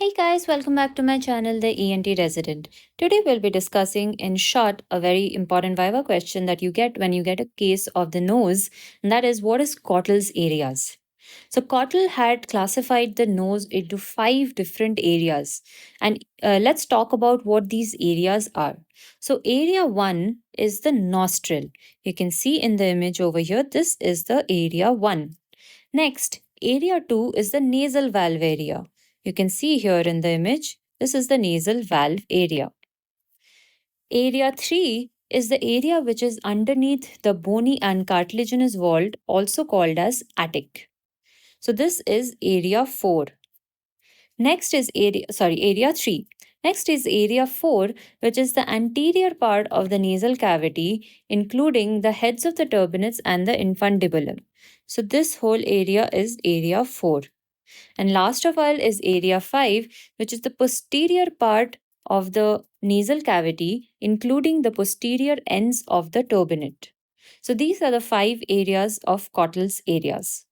Hey guys, welcome back to my channel, The ENT Resident. Today we'll be discussing in short a very important Viva question that you get when you get a case of the nose, and that is what is Cottle's areas? So Cottle had classified the nose into five different areas, and let's talk about what these areas are. So area one is the nostril. You can see in the image over here, this is the area one. Next, area 2 is the nasal valve area. You can see here in the image, this is the nasal valve area. Area 3 is the area which is underneath the bony and cartilaginous vault, also called as attic. So this is area 4. Next is area 3. Next is area 4, which is the anterior part of the nasal cavity, including the heads of the turbinates and the infundibulum. So this whole area is area 4. And last of all is area 5, which is the posterior part of the nasal cavity, including the posterior ends of the turbinate. So these are the five areas of Cottle's areas.